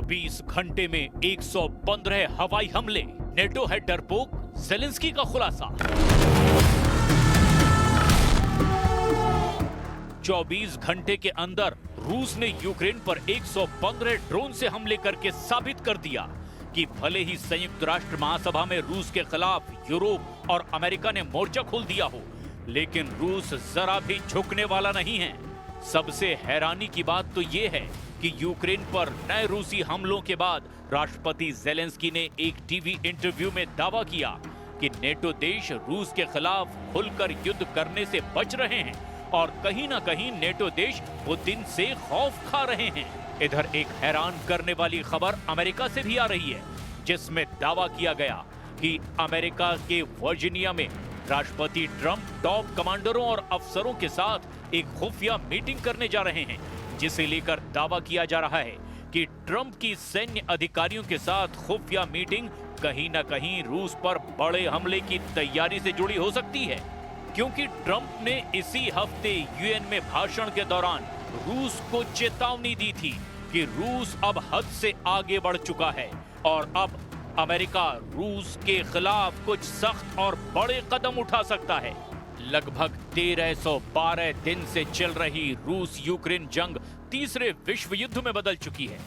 24 घंटे में 115 हवाई हमले, नेटो है डरपोक, ज़ेलेंस्की का खुलासा। 24 घंटे के अंदर रूस ने यूक्रेन पर 115 ड्रोन से हमले करके साबित कर दिया कि भले ही संयुक्त राष्ट्र महासभा में रूस के खिलाफ यूरोप और अमेरिका ने मोर्चा खोल दिया हो, लेकिन रूस जरा भी झुकने वाला नहीं है। सबसे हैरानी की बात तो ये है कि यूक्रेन पर नए रूसी हमलों के बाद राष्ट्रपति ज़ेलेंस्की ने एक टीवी इंटरव्यू में दावा किया कि नेटो देश रूस के खिलाफ खुलकर युद्ध करने से बच रहे हैं और कहीं ना कहीं नेटो देश पुतिन से खौफ खा रहे हैं। इधर एक हैरान करने वाली खबर अमेरिका से भी आ रही है, जिसमें दावा किया गया कि अमेरिका के वर्जीनिया में राष्ट्रपति ट्रंप टॉप कमांडरों और अफसरों के साथ एक खुफिया मीटिंग करने जा रहे हैं, जिसे लेकर दावा किया जा रहा है कि ट्रंप की सैन्य अधिकारियों के साथ खुफिया मीटिंग कहीं ना कहीं रूस पर बड़े हमले की तैयारी से जुड़ी हो सकती है, क्योंकि ट्रंप ने इसी हफ्ते यूएन में भाषण के दौरान रूस को चेतावनी दी थी कि रूस अब हद से आगे बढ़ चुका है और अब अमेरिका रूस के खिलाफ कुछ सख्त और बड़े कदम उठा सकता है। लगभग 1312 दिन से चल रही रूस यूक्रेन जंग तीसरे विश्व युद्ध में बदल चुकी है।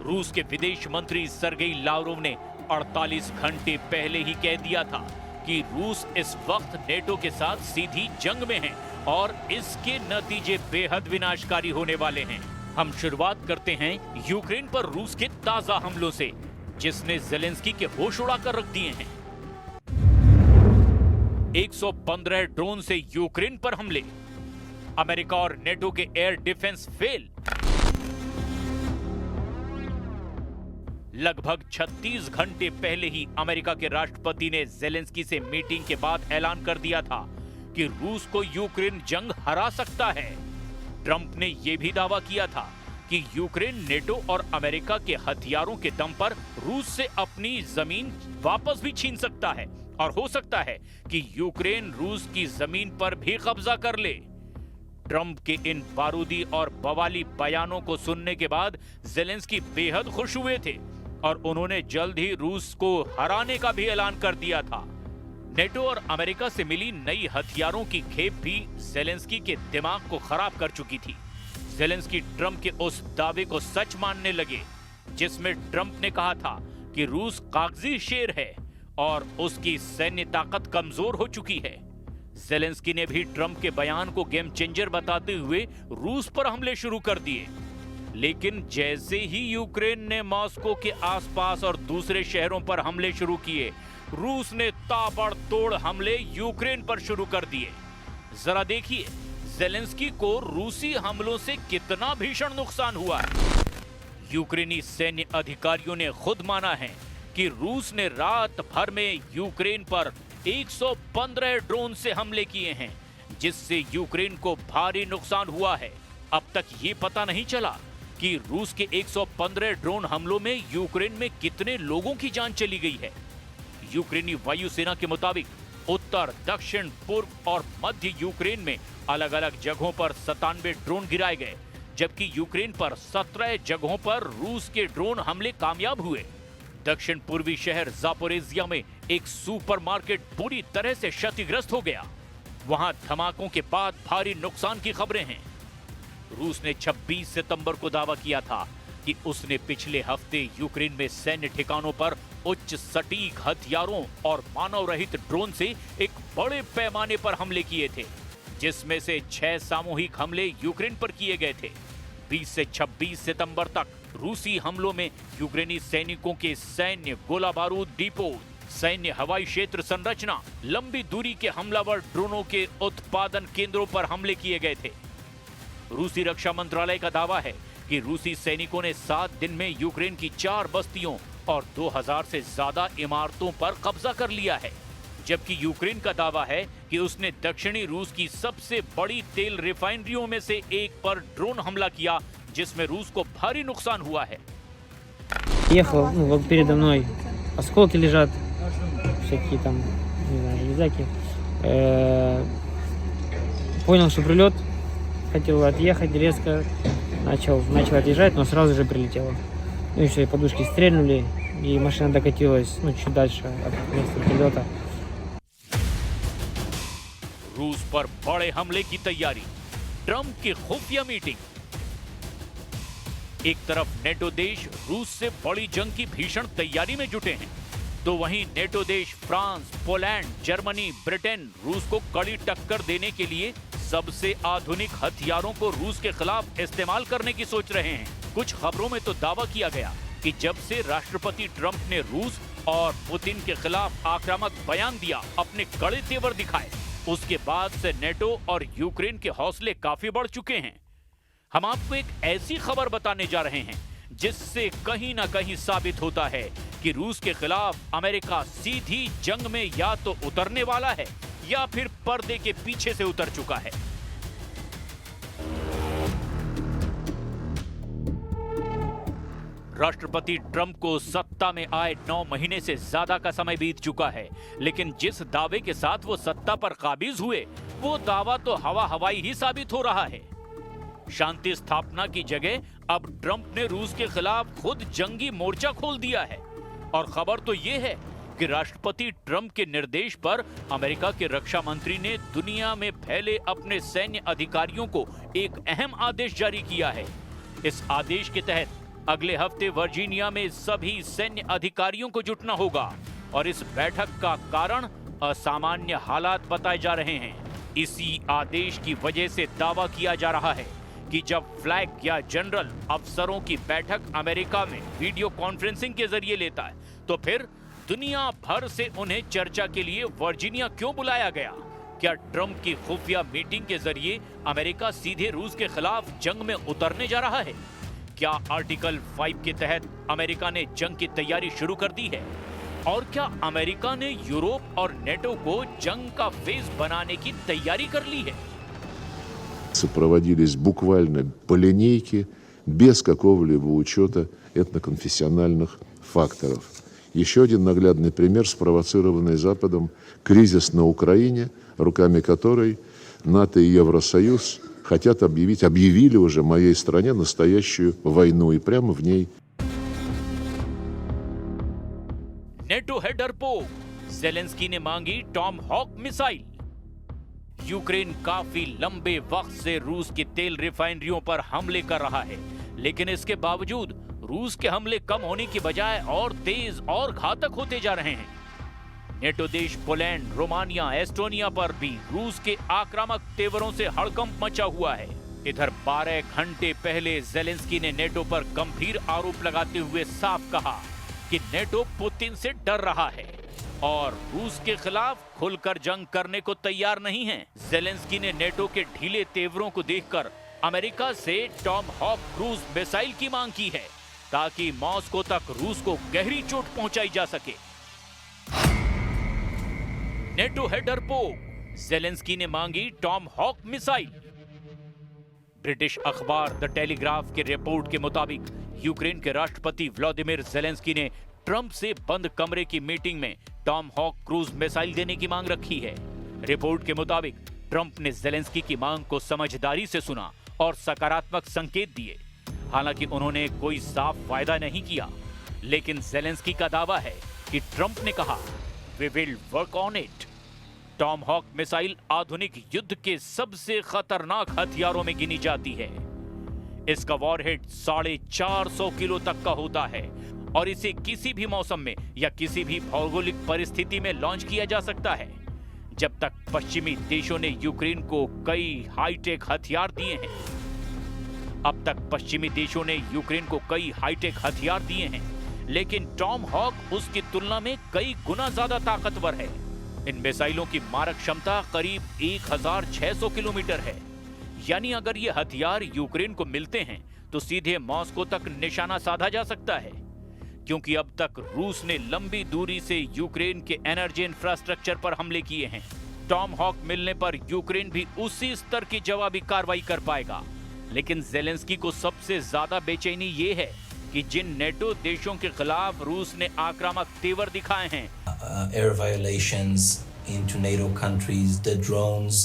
रूस के विदेश मंत्री सर्गेई लावरोव ने 48 घंटे पहले ही कह दिया था कि रूस इस वक्त नेटो के साथ सीधी जंग में है और इसके नतीजे बेहद विनाशकारी होने वाले हैं। हम शुरुआत करते हैं यूक्रेन पर रूस के ताजा हमलों से, जिसने ज़ेलेंस्की के होश उड़ाकर रख दिए हैं। 115 ड्रोन से यूक्रेन पर हमले, अमेरिका और नेटो के एयर डिफेंस फेल। लगभग 36 घंटे पहले ही अमेरिका के राष्ट्रपति ने ज़ेलेंस्की से मीटिंग के बाद ऐलान कर दिया था कि रूस को यूक्रेन जंग हरा सकता है। ट्रंप ने यह भी दावा किया था कि यूक्रेन नेटो और अमेरिका के हथियारों के दम पर रूस से अपनी जमीन वापस भी छीन सकता है और हो सकता है कि यूक्रेन रूस की जमीन पर भी कब्जा कर ले। ट्रंप के इन बारूदी और बवाली बयानों को सुनने के बाद ज़ेलेंस्की बेहद खुश हुए थे और उन्होंने जल्द ही रूस को हराने का भी ऐलान कर दिया था। नेटो और अमेरिका से मिली नई हथियारों की खेप भी ज़ेलेंस्की के दिमाग को खराब कर चुकी थी। ज़ेलेंस्की ट्रंप के उस दावे को सच मानने लगे जिसमें ट्रंप ने कहा था कि रूस कागजी शेर है और उसकी सैन्य ताकत कमजोर हो चुकी है। ज़ेलेंस्की ने भी ट्रंप के बयान को गेम चेंजर बताते हुए रूस पर हमले शुरू कर दिए, लेकिन जैसे ही यूक्रेन ने मॉस्को के आसपास और दूसरे शहरों पर हमले शुरू किए, रूस ने ताबड़तोड़ हमले यूक्रेन पर शुरू कर दिए। जरा देखिए ज़ेलेंस्की को रूसी हमलों से कितना भीषण नुकसान हुआ है। यूक्रेनी सैन्य अधिकारियों ने खुद माना है कि रूस ने रात भर में यूक्रेन पर 115 ड्रोन से हमले किए हैं, जिससे यूक्रेन को भारी नुकसान हुआ है। अब तक ये पता नहीं चला कि रूस के 115 ड्रोन हमलों में यूक्रेन में कितने लोगों की जान चली गई है। यूक्रेनी वायुसेना के मुताबिक उत्तर, दक्षिण, पूर्व और मध्य यूक्रेन में अलग अलग जगहों पर 97 ड्रोन गिराए गए, जबकि यूक्रेन पर 17 जगहों पर रूस के ड्रोन हमले कामयाब हुए। दक्षिण पूर्वी शहर ज़ापोरिज़िया में एक सुपरमार्केट पूरी तरह से क्षतिग्रस्त हो गया। वहां धमाकों के बाद भारी नुकसान की खबरें हैं। रूस ने 26 सितंबर को दावा किया था कि उसने पिछले हफ्ते यूक्रेन में सैन्य ठिकानों पर उच्च सटीक हथियारों और मानव रहित ड्रोन से एक बड़े पैमाने पर हमले किए थे, जिसमें से 6 सामूहिक हमले यूक्रेन पर किए गए थे। 20 से 26 सितंबर तक रूसी हमलों में यूक्रेनी सैनिकों के सैन्य गोला बारूद डिपो, सैन्य हवाई क्षेत्र संरचना, लंबी दूरी के हमलावर ड्रोनों के उत्पादन केंद्रों पर हमले किए गए थे। रूसी रक्षा मंत्रालय का दावा है कि रूसी सैनिकों ने 7 दिन में यूक्रेन की 4 बस्तियों और 2000 से ज्यादा इमारतों पर कब्जा कर लिया है, जबकि यूक्रेन का दावा है कि उसने दक्षिणी रूस की सबसे बड़ी तेल रिफाइनरियों में से एक पर ड्रोन हमला किया, जिसमें रूस को भारी नुकसान हुआ है। Ехал, вот передо мной осколки лежат, всякие там, не знаю, железяки. Понял, что прилет, хотел отъехать резко, начал отъезжать, но сразу же прилетело. Ну и все, и подушки стрельнули, и машина докатилась, ну, чуть дальше от места прилета. रूस पर बड़े हमले की तैयारी, ट्रंप की खुफिया मीटिंग। एक तरफ नेटो देश रूस से बड़ी जंग की भीषण तैयारी में जुटे हैं, तो वहीं नेटो देश फ्रांस, पोलैंड, जर्मनी, ब्रिटेन रूस को कड़ी टक्कर देने के लिए सबसे आधुनिक हथियारों को रूस के खिलाफ इस्तेमाल करने की सोच रहे हैं। कुछ खबरों में तो दावा किया गया कि जब से राष्ट्रपति ट्रंप ने रूस और पुतिन के खिलाफ आक्रामक बयान दिया, अपने कड़े तेवर दिखाए, उसके बाद से नेटो और यूक्रेन के हौसले काफी बढ़ चुके हैं। हम आपको एक ऐसी खबर बताने जा रहे हैं जिससे कहीं ना कहीं साबित होता है कि रूस के खिलाफ अमेरिका सीधी जंग में या तो उतरने वाला है या फिर पर्दे के पीछे से उतर चुका है। राष्ट्रपति ट्रंप को सत्ता में आए 9 महीने से ज्यादा का समय बीत चुका है, लेकिन जिस दावे के साथ वो सत्ता पर काबिज हुए, वो दावा तो हवा हवाई ही साबित हो रहा है। शांति स्थापना की जगह अब ट्रंप ने रूस के खिलाफ खुद जंगी मोर्चा खोल दिया है। और खबर तो ये है कि राष्ट्रपति ट्रंप के निर्देश पर अमेरिका के रक्षा मंत्री ने दुनिया में फैले अपने सैन्य अधिकारियों को एक अहम आदेश जारी किया है। इस आदेश के तहत अगले हफ्ते वर्जीनिया में सभी सैन्य अधिकारियों को जुटना होगा और इस बैठक का कारण असामान्य हालात बताए जा रहे हैं। इसी आदेश की वजह से दावा किया जा रहा है कि जब फ्लैग या जनरल अफसरों की बैठक अमेरिका में वीडियो कॉन्फ्रेंसिंग के जरिए लेता है, तो फिर दुनिया भर से उन्हें चर्चा के लिए वर्जीनिया क्यों बुलाया गया? क्या ट्रंप की खुफिया मीटिंग के जरिए अमेरिका सीधे रूस के खिलाफ जंग में उतरने जा रहा है? क्या आर्टिकल 5 के तहत अमेरिका ने जंग की तैयारी शुरू कर दी है? और क्या अमेरिका ने यूरोप और नेटो को जंग का फेस बनाने की तैयारी कर ली है? Проводились буквально по линейке, без какого-либо учета этноконфессиональных факторов. Еще один наглядный пример, спровоцированный Западом кризис на Украине, руками которой НАТО и Евросоюз хотят объявили уже моей стране настоящую войну и прямо в ней. नेटो है डरपोक, ज़ेलेंस्की ने मांगी टॉम हॉक मिसाइल। यूक्रेन काफी लंबे वक्त से रूस की तेल रिफाइनरियों पर हमले कर रहा है, लेकिन इसके बावजूद रूस के हमले कम होने की बजाय और तेज और घातक होते जा रहे हैं। नेटो देश पोलैंड, रोमानिया, एस्टोनिया पर भी रूस के आक्रामक तेवरों से हड़कंप मचा हुआ है। इधर 12 घंटे पहले ज़ेलेंस्की ने नेटो पर गंभीर आरोप लगाते हुए साफ कहा कि नेटो पुतिन से डर रहा है और रूस के खिलाफ खुलकर जंग करने को तैयार नहीं है। ज़ेलेंस्की ने नेटो के ढीले तेवरों को देखकर अमेरिका से टॉम हॉक क्रूज मिसाइल की मांग की है ताकि मॉस्को तक रूस को गहरी चोट पहुंचाई जा सके। नेटो है डरपोक, ज़ेलेंस्की ने मांगी टॉम हॉक मिसाइल। ब्रिटिश अखबार द टेलीग्राफ के रिपोर्ट के मुताबिक यूक्रेन के राष्ट्रपति व्लादिमीर ज़ेलेंस्की ने ट्रंप से बंद कमरे की मीटिंग में टॉम हॉक क्रूज मिसाइल देने की मांग रखी है। रिपोर्ट के मुताबिक ट्रंप ने ज़ेलेंस्की की मांग को समझदारी से सुना और सकारात्मक संकेत दिए। हालांकि उन्होंने कोई साफ वायदा नहीं किया, लेकिन ज़ेलेंस्की का दावा है कि ट्रंप ने कहा, "We will work on it." Tomahawk missile आधुनिक युद्ध के सबसे खतरनाक हथियारों में गिनी जाती है। इसका वॉरहेड 450 किलो तक का होता है और इसे किसी भी मौसम में या किसी भी भौगोलिक परिस्थिति में लॉन्च किया जा सकता है। जब तक पश्चिमी देशों ने यूक्रेन को कई हाईटेक हथियार दिए हैं, अब तक पश्चिमी देशों ने यूक्रेन को कई हाईटेक हथियार दिए हैं, लेकिन टॉम हॉक उसकी तुलना में कई गुना ज्यादा ताकतवर है। इन मिसाइलों की मारक क्षमता करीब 1600 किलोमीटर है। यानी अगर ये हथियार यूक्रेन को मिलते हैं तो सीधे मॉस्को तक निशाना साधा जा सकता है, क्योंकि अब तक रूस ने लंबी दूरी से यूक्रेन के एनर्जी इंफ्रास्ट्रक्चर पर हमले किए हैं। टॉम हॉक मिलने पर यूक्रेन भी उसी स्तर की जवाबी कार्रवाई कर पाएगा। लेकिन ज़ेलेंस्की को सबसे ज्यादा बेचैनी ये है कि जिन नेटो देशों के खिलाफ रूस ने आक्रामक तेवर दिखाए हैं, air violations into NATO countries, the drones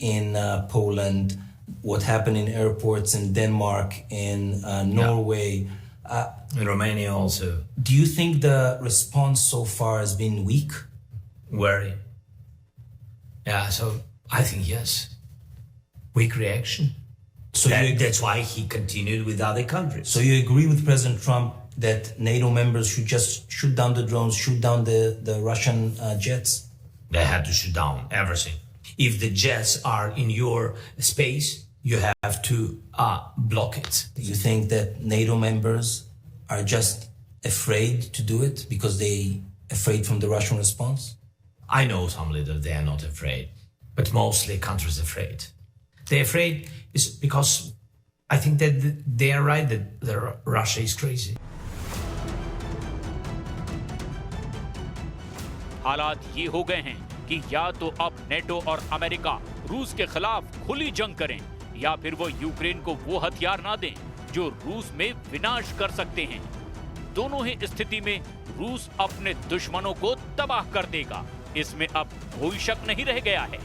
in Poland, what happened in airports in Denmark, in Norway, In Romania also. Do you think the response so far has been weak? Very. Yeah, so I think yes. Weak reaction. So That's why he continued with other countries. So you agree with President Trump that NATO members should just shoot down the drones, shoot down the Russian jets? They had to shoot down everything. If the jets are in your space, you have to block it. Do you think that NATO members are just afraid to do it because they afraid from the Russian response? I know some leaders, they are not afraid, but mostly countries afraid. They're afraid is because I think that they are right that Russia is crazy. हालात ये हो गए हैं कि या तो अब NATO और अमेरिका रूस के खिलाफ खुली जंग करें या फिर वो यूक्रेन को वो हथियार ना दें जो रूस में विनाश कर सकते हैं। दोनों ही स्थिति में रूस अपने दुश्मनों को तबाह कर देगा, इसमें अब कोई शक नहीं रह गया है।